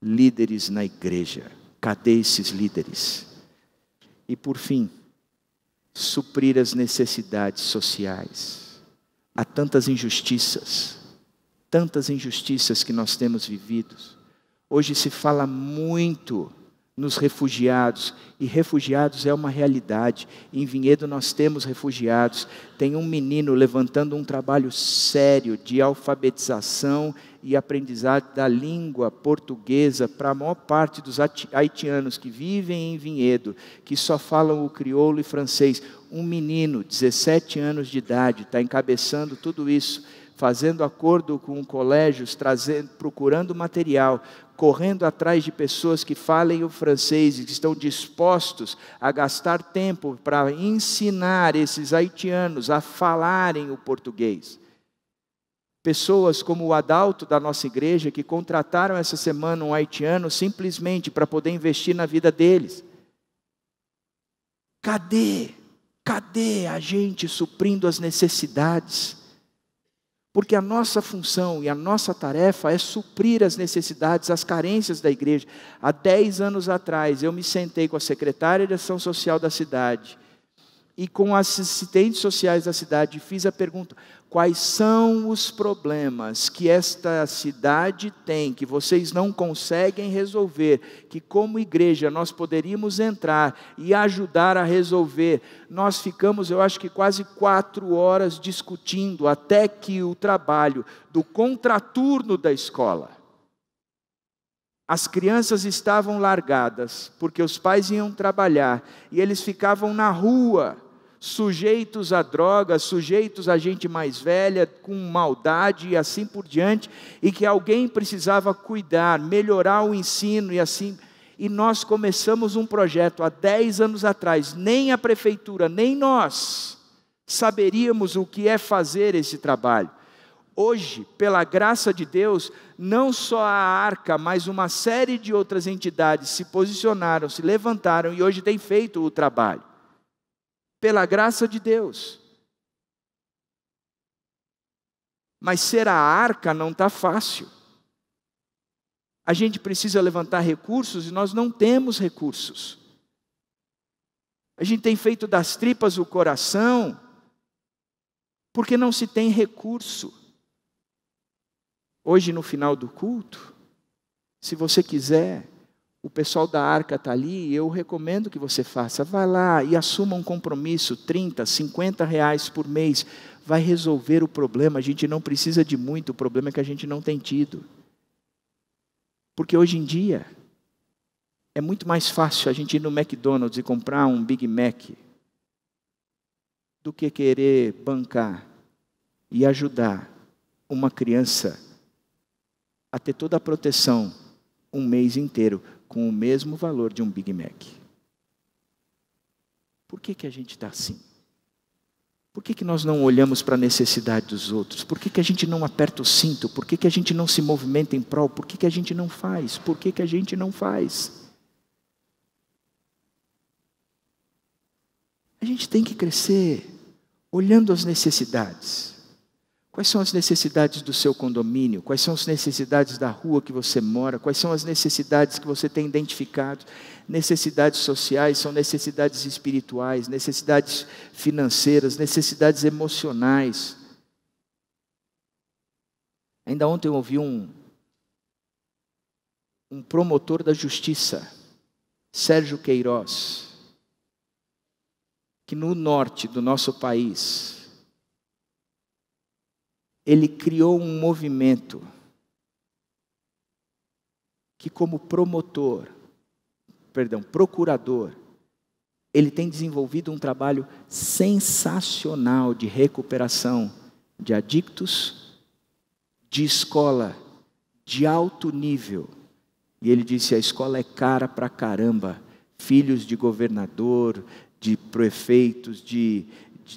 Speaker 1: Líderes na igreja. Cadê esses líderes? E por fim, suprir as necessidades sociais. Há tantas injustiças que nós temos vivido. Hoje se fala muito nos refugiados, e refugiados é uma realidade. Em Vinhedo nós temos refugiados. Tem um menino levantando um trabalho sério de alfabetização e aprendizagem da língua portuguesa para a maior parte dos haitianos que vivem em Vinhedo, que só falam o crioulo e francês. Um menino, 17 anos de idade, está encabeçando tudo isso, fazendo acordo com colégios, procurando material, correndo atrás de pessoas que falem o francês e que estão dispostos a gastar tempo para ensinar esses haitianos a falarem o português. Pessoas como o Adalto da nossa igreja, que contrataram essa semana um haitiano simplesmente para poder investir na vida deles. Cadê a gente suprindo as necessidades? Porque a nossa função e a nossa tarefa é suprir as necessidades, as carências da igreja. Há 10 anos atrás, eu me sentei com a secretária de ação social da cidade e com os assistentes sociais da cidade, fiz a pergunta: quais são os problemas que esta cidade tem, que vocês não conseguem resolver, que como igreja nós poderíamos entrar e ajudar a resolver? Nós ficamos, eu acho que quase 4 horas discutindo, até que o trabalho do contraturno da escola. As crianças estavam largadas, porque os pais iam trabalhar, e eles ficavam na rua, sujeitos a drogas, sujeitos a gente mais velha, com maldade e assim por diante, e que alguém precisava cuidar, melhorar o ensino e assim. E nós começamos um projeto há 10 anos atrás, nem a prefeitura, nem nós saberíamos o que é fazer esse trabalho. Hoje, pela graça de Deus, não só a Arca, mas uma série de outras entidades se posicionaram, se levantaram e hoje têm feito o trabalho. Pela graça de Deus. Mas ser a Arca não está fácil. A gente precisa levantar recursos e nós não temos recursos. A gente tem feito das tripas o coração, porque não se tem recurso. Hoje, no final do culto, se você quiser, o pessoal da Arca está ali, e eu recomendo que você faça. Vai lá e assuma um compromisso, 30, 50 reais por mês. Vai resolver o problema. A gente não precisa de muito, o problema é que a gente não tem tido. Porque hoje em dia, é muito mais fácil a gente ir no McDonald's e comprar um Big Mac, do que querer bancar e ajudar uma criança a ter toda a proteção um mês inteiro, com o mesmo valor de um Big Mac. Por que a gente está assim? Por que nós não olhamos para a necessidade dos outros? Por que a gente não aperta o cinto? Por que a gente não se movimenta em prol? Por que a gente não faz? Por que a gente não faz? A gente tem que crescer olhando as necessidades. Quais são as necessidades do seu condomínio? Quais são as necessidades da rua que você mora? Quais são as necessidades que você tem identificado? Necessidades sociais são necessidades espirituais, necessidades financeiras, necessidades emocionais. Ainda ontem eu ouvi um promotor da justiça, Sérgio Queiroz, que no norte do nosso país, ele criou um movimento que como procurador, ele tem desenvolvido um trabalho sensacional de recuperação de adictos, de escola de alto nível. E ele disse, a escola é cara pra caramba, filhos de governador, de prefeitos, de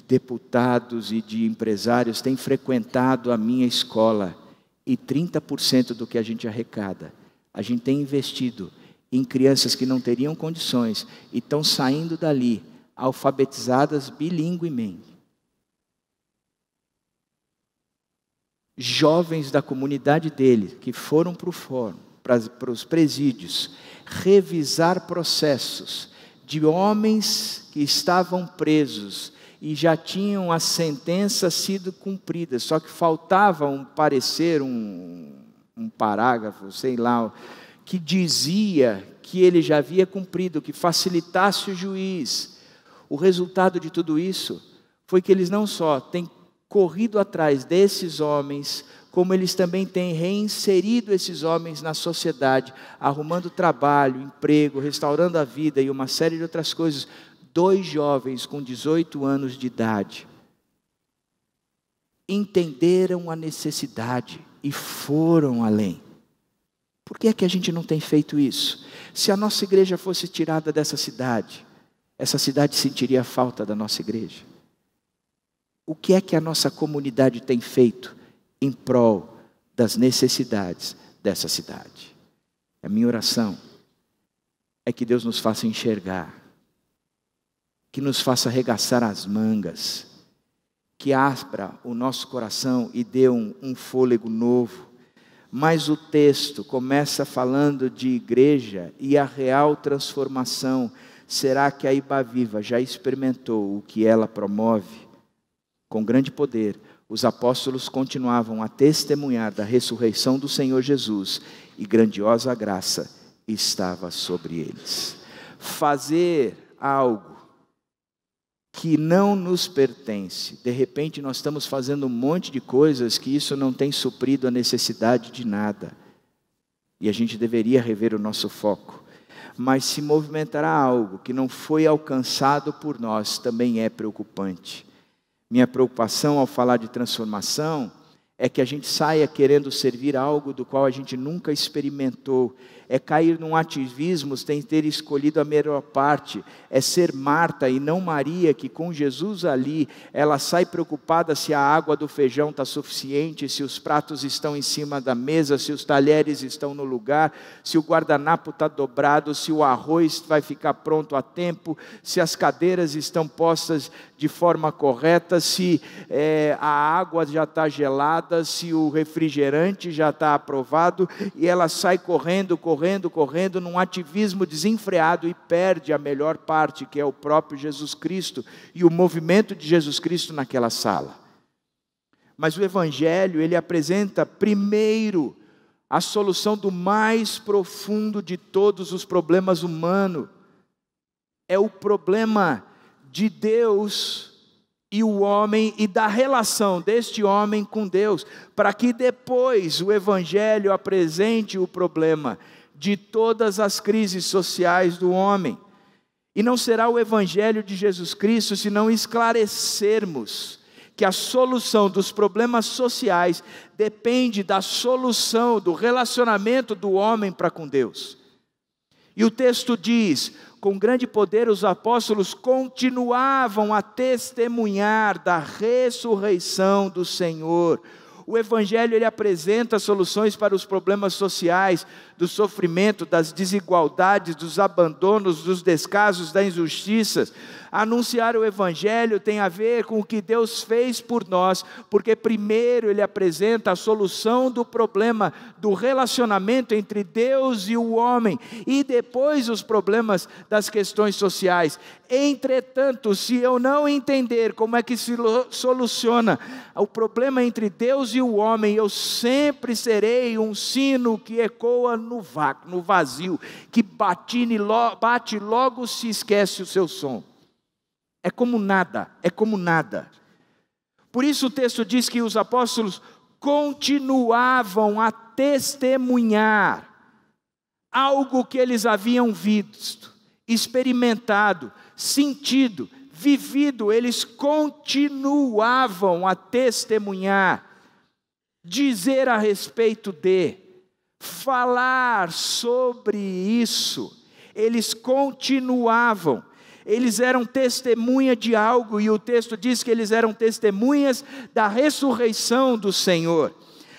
Speaker 1: deputados e de empresários têm frequentado a minha escola, e 30% do que a gente arrecada, a gente tem investido em crianças que não teriam condições e estão saindo dali alfabetizadas bilinguemente. Jovens da comunidade dele que foram para o fórum, para os presídios, revisar processos de homens que estavam presos e já tinham a sentença sido cumprida, só que faltava um parecer, um parágrafo, sei lá, que dizia que ele já havia cumprido, que facilitasse o juiz. O resultado de tudo isso foi que eles não só têm corrido atrás desses homens, como eles também têm reinserido esses homens na sociedade, arrumando trabalho, emprego, restaurando a vida e uma série de outras coisas. 2 jovens com 18 anos de idade entenderam a necessidade e foram além. Por que é que a gente não tem feito isso? Se a nossa igreja fosse tirada dessa cidade, essa cidade sentiria a falta da nossa igreja. O que é que a nossa comunidade tem feito em prol das necessidades dessa cidade? A minha oração é que Deus nos faça enxergar, que nos faça arregaçar as mangas, que abra o nosso coração e dê um fôlego novo. Mas o texto começa falando de igreja e a real transformação. Será que a Ibaviva já experimentou o que ela promove? Com grande poder, os apóstolos continuavam a testemunhar da ressurreição do Senhor Jesus e grandiosa graça estava sobre eles. Fazer algo que não nos pertence. De repente nós estamos fazendo um monte de coisas que isso não tem suprido a necessidade de nada. E a gente deveria rever o nosso foco. Mas se movimentará algo que não foi alcançado por nós, também é preocupante. Minha preocupação ao falar de transformação é que a gente saia querendo servir algo do qual a gente nunca experimentou. É cair num ativismo sem ter escolhido a melhor parte. É ser Marta e não Maria, que com Jesus ali, ela sai preocupada se a água do feijão está suficiente, se os pratos estão em cima da mesa, se os talheres estão no lugar, se o guardanapo está dobrado, se o arroz vai ficar pronto a tempo, se as cadeiras estão postas de forma correta, se a água já está gelada, se o refrigerante já está aprovado, e ela sai correndo num ativismo desenfreado e perde a melhor parte, que é o próprio Jesus Cristo e o movimento de Jesus Cristo naquela sala. Mas o Evangelho, ele apresenta primeiro a solução do mais profundo de todos os problemas humanos. É o problema de Deus e o homem, e da relação deste homem com Deus, para que depois o Evangelho apresente o problema de todas as crises sociais do homem. E não será o Evangelho de Jesus Cristo se não esclarecermos que a solução dos problemas sociais depende da solução do relacionamento do homem para com Deus. E o texto diz: com grande poder os apóstolos continuavam a testemunhar da ressurreição do Senhor. O Evangelho ele apresenta soluções para os problemas sociais, do sofrimento, das desigualdades, dos abandonos, dos descasos, das injustiças. Anunciar o Evangelho tem a ver com o que Deus fez por nós, porque primeiro ele apresenta a solução do problema do relacionamento entre Deus e o homem, e depois os problemas das questões sociais. Entretanto, se eu não entender como é que se soluciona o problema entre Deus e o homem, eu sempre serei um sino que ecoa no vácuo, no vazio, que bate e logo se esquece o seu som. É como nada, é como nada. Por isso o texto diz que os apóstolos continuavam a testemunhar algo que eles haviam visto, experimentado, sentido, vivido. Eles continuavam a testemunhar, dizer a respeito de, falar sobre isso. Eles continuavam. Eles eram testemunha de algo, e o texto diz que eles eram testemunhas da ressurreição do Senhor.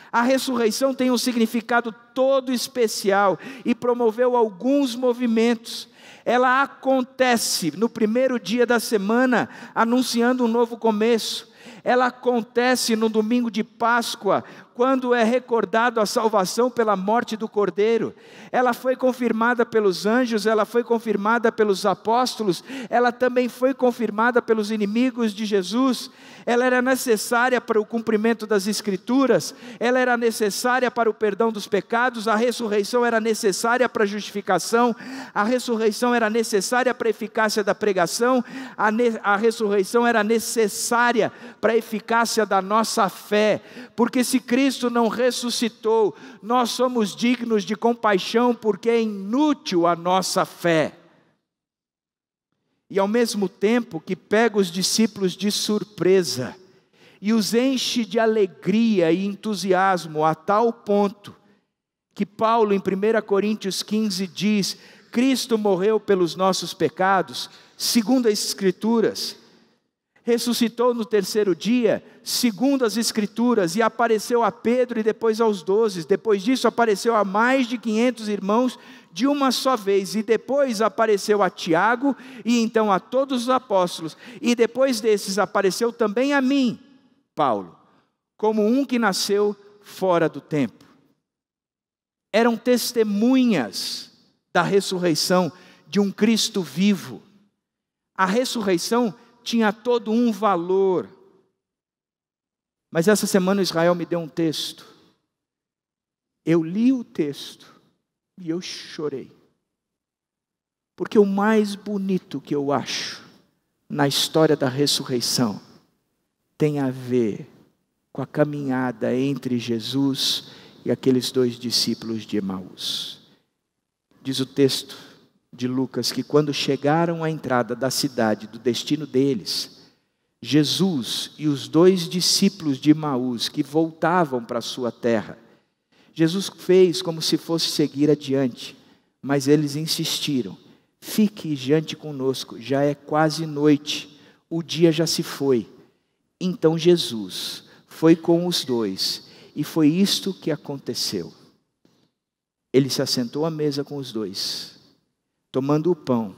Speaker 1: A ressurreição tem um significado todo especial e promoveu alguns movimentos. Ela acontece no primeiro dia da semana, anunciando um novo começo. Ela acontece no domingo de Páscoa, quando é recordado a salvação pela morte do Cordeiro. Ela foi confirmada pelos anjos, ela foi confirmada pelos apóstolos, ela também foi confirmada pelos inimigos de Jesus. Ela era necessária para o cumprimento das Escrituras, ela era necessária para o perdão dos pecados, a ressurreição era necessária para a justificação, a ressurreição era necessária para a eficácia da pregação, a ressurreição era necessária para a eficácia da nossa fé, porque se Cristo não ressuscitou, nós somos dignos de compaixão, porque é inútil a nossa fé. E ao mesmo tempo que pega os discípulos de surpresa, e os enche de alegria e entusiasmo, a tal ponto, que Paulo em 1 Coríntios 15 diz, Cristo morreu pelos nossos pecados, segundo as Escrituras, ressuscitou no terceiro dia, segundo as Escrituras, e apareceu a Pedro e depois aos 12, depois disso apareceu a mais de 500 irmãos de uma só vez, e depois apareceu a Tiago, e então a todos os apóstolos, e depois desses apareceu também a mim, Paulo, como um que nasceu fora do tempo. Eram testemunhas da ressurreição de um Cristo vivo. A ressurreição tinha todo um valor. Mas essa semana Israel me deu um texto. Eu li o texto e eu chorei. Porque o mais bonito que eu acho na história da ressurreição tem a ver com a caminhada entre Jesus e aqueles 2 discípulos de Emaús. Diz o texto de Lucas que quando chegaram à entrada da cidade, do destino deles, Jesus e os 2 discípulos de Emaús que voltavam para a sua terra, Jesus fez como se fosse seguir adiante, mas eles insistiram, fique diante conosco, já é quase noite, o dia já se foi. Então Jesus foi com os 2, e foi isto que aconteceu. Ele se assentou à mesa com os 2, tomando o pão,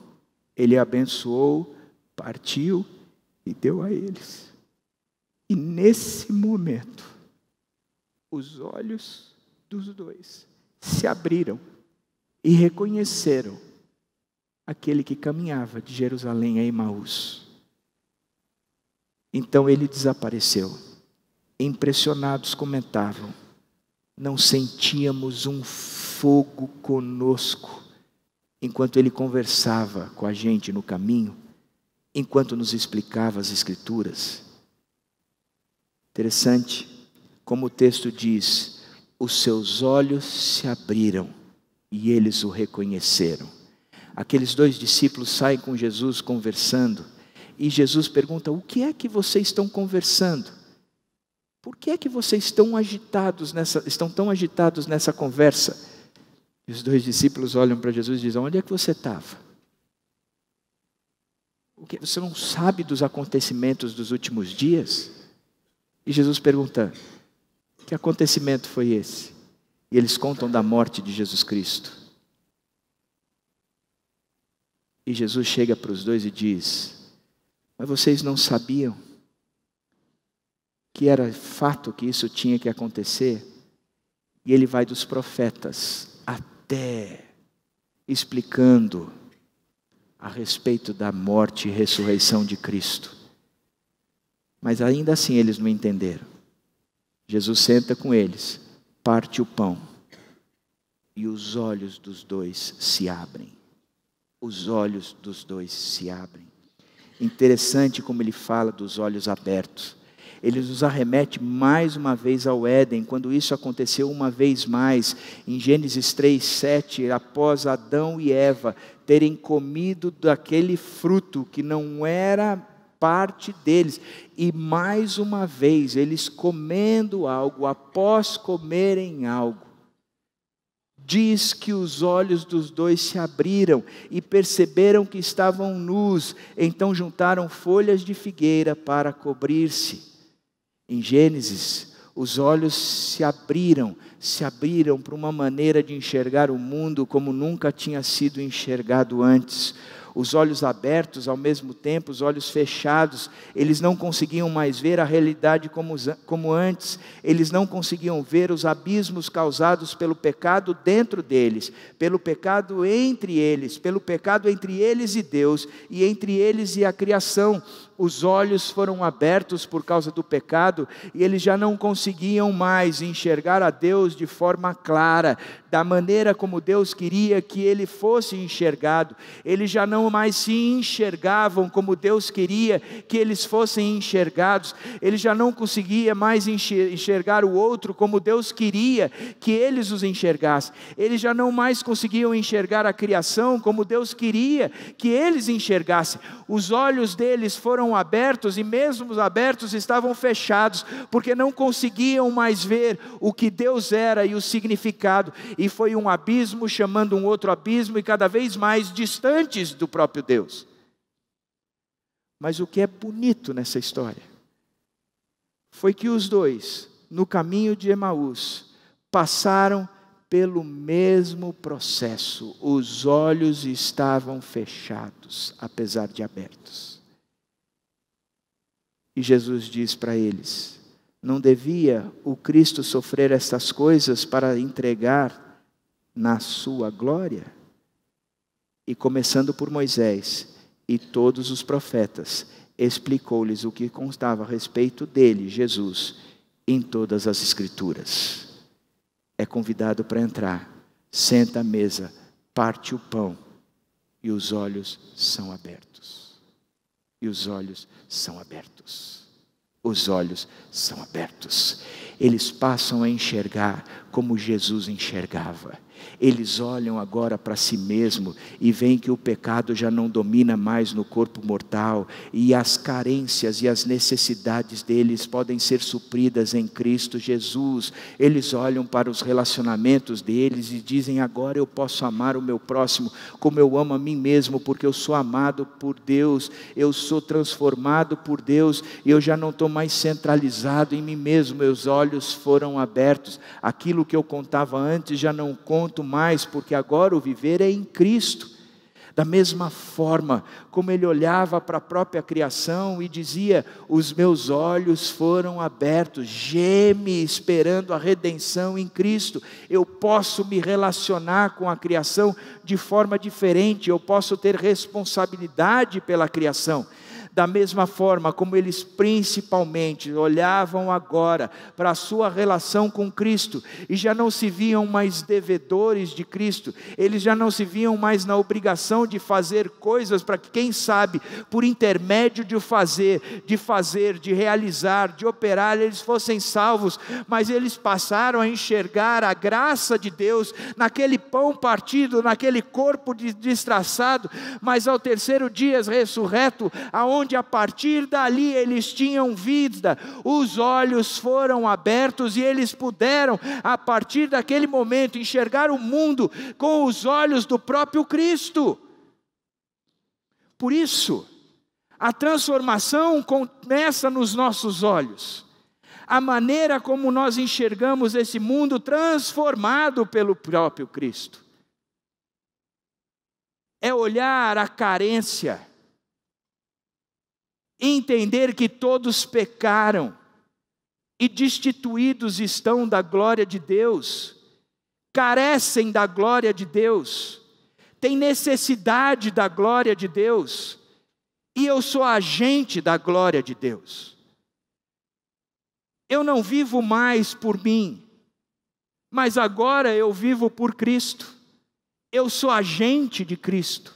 Speaker 1: ele abençoou, partiu e deu a eles. E nesse momento, os olhos dos 2 se abriram e reconheceram aquele que caminhava de Jerusalém a Emaús. Então ele desapareceu. Impressionados comentavam, não sentíamos um fogo conosco, enquanto ele conversava com a gente no caminho, enquanto nos explicava as Escrituras. Interessante, como o texto diz, os seus olhos se abriram e eles o reconheceram. Aqueles 2 discípulos saem com Jesus conversando, e Jesus pergunta, o que é que vocês estão conversando? Por que é que vocês estão tão agitados nessa conversa? E os 2 discípulos olham para Jesus e dizem, onde é que você estava? O que? Você não sabe dos acontecimentos dos últimos dias? E Jesus pergunta: que acontecimento foi esse? E eles contam da morte de Jesus Cristo. E Jesus chega para os dois e diz: mas vocês não sabiam que era fato que isso tinha que acontecer? E ele vai dos profetas até explicando a respeito da morte e ressurreição de Cristo. Mas ainda assim eles não entenderam. Jesus senta com eles, parte o pão, e os olhos dos dois se abrem. Os olhos dos dois se abrem. Interessante como ele fala dos olhos abertos. Ele nos arremete mais uma vez ao Éden, quando isso aconteceu uma vez mais, em Gênesis 3:7, após Adão e Eva terem comido daquele fruto que não era parte deles, e mais uma vez, eles comendo algo, após comerem algo, diz que os olhos dos dois se abriram e perceberam que estavam nus, então juntaram folhas de figueira para cobrir-se. Em Gênesis, os olhos se abriram para uma maneira de enxergar o mundo como nunca tinha sido enxergado antes. Os olhos abertos, ao mesmo tempo, os olhos fechados, eles não conseguiam mais ver a realidade como antes. Eles não conseguiam ver os abismos causados pelo pecado dentro deles, pelo pecado entre eles e Deus, e entre eles e a criação. Os olhos foram abertos por causa do pecado, e eles já não conseguiam mais enxergar a Deus de forma clara, da maneira como Deus queria que ele fosse enxergado. Eles já não mais se enxergavam como Deus queria que eles fossem enxergados. Eles já não conseguiam mais enxergar o outro como Deus queria que eles os enxergassem. Eles já não mais conseguiam enxergar a criação como Deus queria que eles enxergassem. Os olhos deles foram abertos, e mesmo os abertos estavam fechados, porque não conseguiam mais ver o que Deus era e o significado. E foi um abismo chamando um outro abismo, e cada vez mais distantes do próprio Deus. Mas o que é bonito nessa história foi que os dois, no caminho de Emaús, passaram pelo mesmo processo. Os olhos estavam fechados, apesar de abertos. E Jesus diz para eles: não devia o Cristo sofrer estas coisas para entregar na sua glória? E começando por Moisés e todos os profetas, explicou-lhes o que constava a respeito dele, Jesus, em todas as Escrituras. É convidado para entrar, senta à mesa, parte o pão, e os olhos são abertos. E os olhos são abertos. Os olhos são abertos. Eles passam a enxergar como Jesus enxergava. Eles olham agora para si mesmo e veem que o pecado já não domina mais no corpo mortal, e as carências e as necessidades deles podem ser supridas em Cristo Jesus. Eles olham para os relacionamentos deles e dizem: agora eu posso amar o meu próximo como eu amo a mim mesmo, porque eu sou amado por Deus, eu sou transformado por Deus, e eu já não estou mais centralizado em mim mesmo. Meus olhos foram abertos. Aquilo que eu contava antes já não conto mais, porque agora o viver é em Cristo. Da mesma forma como ele olhava para a própria criação e dizia: os meus olhos foram abertos, geme esperando a redenção em Cristo. Eu posso me relacionar com a criação de forma diferente, eu posso ter responsabilidade pela criação. Da mesma forma como eles principalmente olhavam agora para a sua relação com Cristo, e já não se viam mais devedores de Cristo, eles já não se viam mais na obrigação de fazer coisas para que, quem sabe, por intermédio de de realizar, de operar, eles fossem salvos. Mas eles passaram a enxergar a graça de Deus naquele pão partido, naquele corpo destraçado, mas ao terceiro dia ressurreto, aonde a partir dali eles tinham vida. Os olhos foram abertos e eles puderam, a partir daquele momento, enxergar o mundo com os olhos do próprio Cristo. Por isso, A transformação começa nos nossos olhos. A maneira como nós enxergamos esse mundo transformado pelo próprio Cristo. É olhar a carência, entender que todos pecaram e destituídos estão da glória de Deus, carecem da glória de Deus, têm necessidade da glória de Deus, e eu sou agente da glória de Deus. Eu não vivo mais por mim, mas agora eu vivo por Cristo. Eu sou agente de Cristo,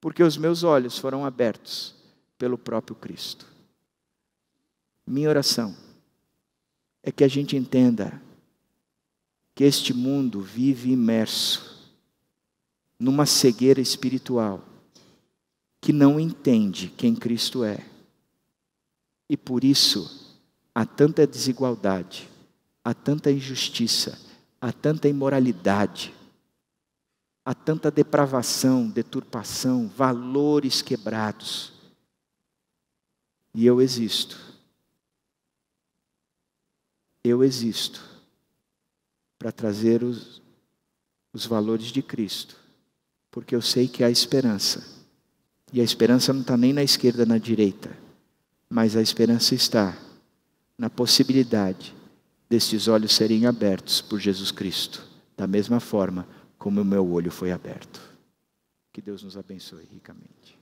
Speaker 1: porque os meus olhos foram abertos pelo próprio Cristo. Minha oração é que a gente entenda que este mundo vive imerso numa cegueira espiritual, que não entende quem Cristo é. E por isso há tanta desigualdade, há tanta injustiça, há tanta imoralidade, há tanta depravação, deturpação, valores quebrados. E eu existo para trazer os valores de Cristo, porque eu sei que há esperança. E a esperança não está nem na esquerda, na direita, mas a esperança está na possibilidade destes olhos serem abertos por Jesus Cristo, da mesma forma como o meu olho foi aberto. Que Deus nos abençoe ricamente.